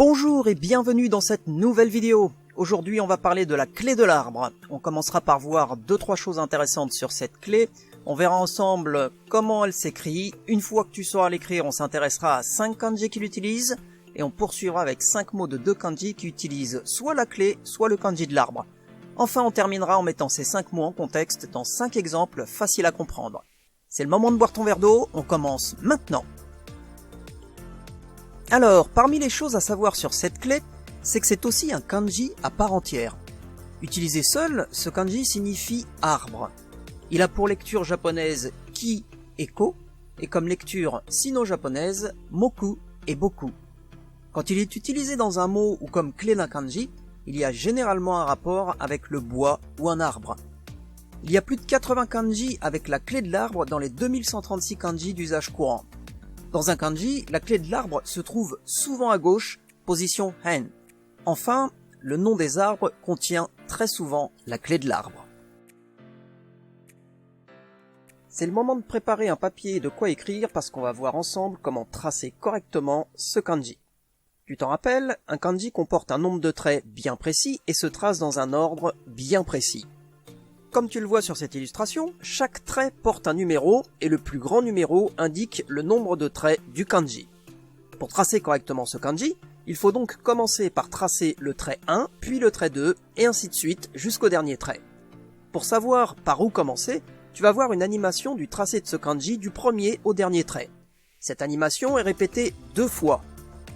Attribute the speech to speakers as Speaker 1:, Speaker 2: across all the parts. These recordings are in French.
Speaker 1: Bonjour et bienvenue dans cette nouvelle vidéo. Aujourd'hui on va parler de la clé de l'arbre. On commencera par voir 2-3 choses intéressantes sur cette clé. On verra ensemble comment elle s'écrit. Une fois que tu sauras l'écrire, on s'intéressera à 5 kanji qui l'utilisent. Et on poursuivra avec 5 mots de 2 kanji qui utilisent soit la clé, soit le kanji de l'arbre. Enfin on terminera en mettant ces 5 mots en contexte dans 5 exemples faciles à comprendre. C'est le moment de boire ton verre d'eau, on commence maintenant. Alors, parmi les choses à savoir sur cette clé, c'est que c'est aussi un kanji à part entière. Utilisé seul, ce kanji signifie arbre. Il a pour lecture japonaise ki et ko, et comme lecture sino-japonaise moku et boku. Quand il est utilisé dans un mot ou comme clé d'un kanji, il y a généralement un rapport avec le bois ou un arbre. Il y a plus de 80 kanji avec la clé de l'arbre dans les 2136 kanji d'usage courant. Dans un kanji, la clé de l'arbre se trouve souvent à gauche, position hen. Enfin, le nom des arbres contient très souvent la clé de l'arbre. C'est le moment de préparer un papier et de quoi écrire parce qu'on va voir ensemble comment tracer correctement ce kanji. Tu t'en rappelles, un kanji comporte un nombre de traits bien précis et se trace dans un ordre bien précis. Comme tu le vois sur cette illustration, chaque trait porte un numéro et le plus grand numéro indique le nombre de traits du kanji. Pour tracer correctement ce kanji, il faut donc commencer par tracer le trait 1, puis le trait 2, et ainsi de suite jusqu'au dernier trait. Pour savoir par où commencer, tu vas voir une animation du tracé de ce kanji du premier au dernier trait. Cette animation est répétée 2 fois.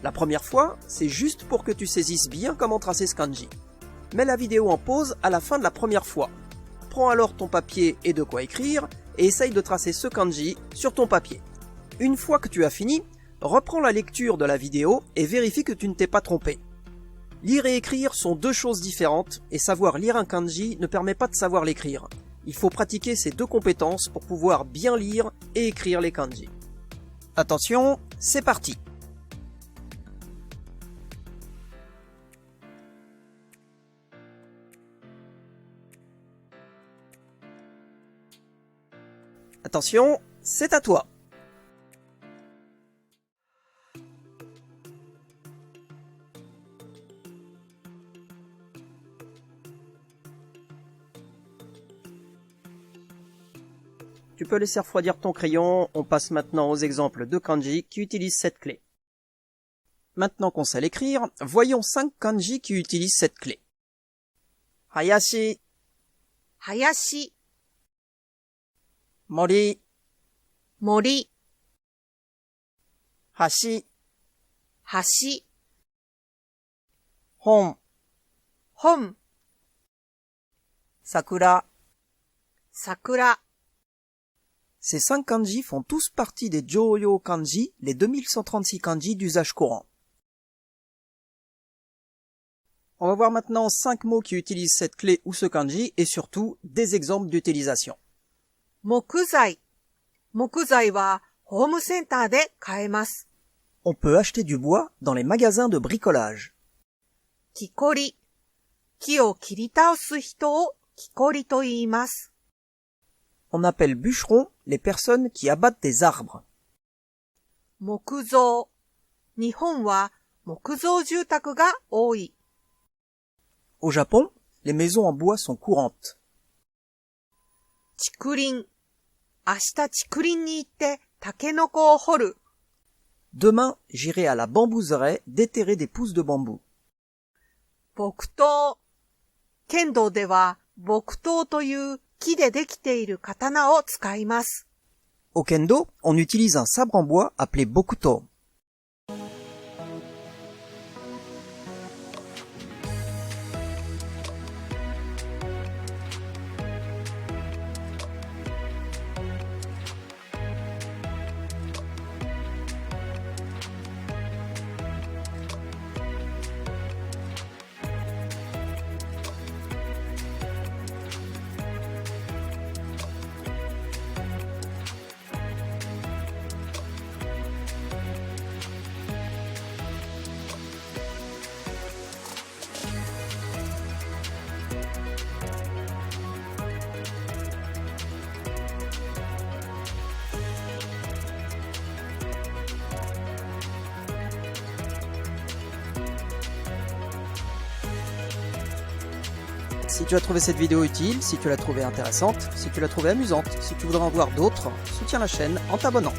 Speaker 1: La première fois, c'est juste pour que tu saisisses bien comment tracer ce kanji. Mets la vidéo en pause à la fin de la première fois. Prends alors ton papier et de quoi écrire et essaye de tracer ce kanji sur ton papier. Une fois que tu as fini, reprends la lecture de la vidéo et vérifie que tu ne t'es pas trompé. Lire et écrire sont 2 choses différentes et savoir lire un kanji ne permet pas de savoir l'écrire. Il faut pratiquer ces 2 compétences pour pouvoir bien lire et écrire les kanji. Attention, c'est parti! Attention, c'est à toi. Tu peux laisser refroidir ton crayon, on passe maintenant aux exemples de kanji qui utilisent cette clé. Maintenant qu'on sait l'écrire, voyons 5 kanji qui utilisent cette clé. Hayashi,
Speaker 2: Hayashi,
Speaker 1: mori,
Speaker 2: mori,
Speaker 1: hashi,
Speaker 2: hashi,
Speaker 1: hon,
Speaker 2: hon,
Speaker 1: sakura.
Speaker 2: sakura.
Speaker 1: Ces 5 kanji font tous partie des Jōyō kanji, les 2136 kanji d'usage courant. On va voir maintenant 5 mots qui utilisent cette clé ou ce kanji et surtout des exemples d'utilisation.
Speaker 2: Mokuzai. Mokuzai wa home center de kaemasu.
Speaker 1: On peut acheter du bois dans les magasins de bricolage.
Speaker 2: Kikori. Ki o kiritaosu hito o kikori to iimasu.
Speaker 1: On appelle bûcherons les personnes qui abattent des arbres.
Speaker 2: Mokuzou. Nihon wa mokuzou jutaku ga ooi.
Speaker 1: Au Japon, les maisons en bois sont courantes.
Speaker 2: Chikurin. Ashita chikurin ni itte takenoko o horu.
Speaker 1: Demain, j'irai à la bambouserie déterrer des pousses de bambou.
Speaker 2: Bokutou. Kendo de wa bokutou toいう木でできている刀を使います。
Speaker 1: Au kendo, on utilise un sabre en bois appelé bokuto. Si tu as trouvé cette vidéo utile, si tu l'as trouvée intéressante, si tu l'as trouvée amusante, si tu voudrais en voir d'autres, soutiens la chaîne en t'abonnant.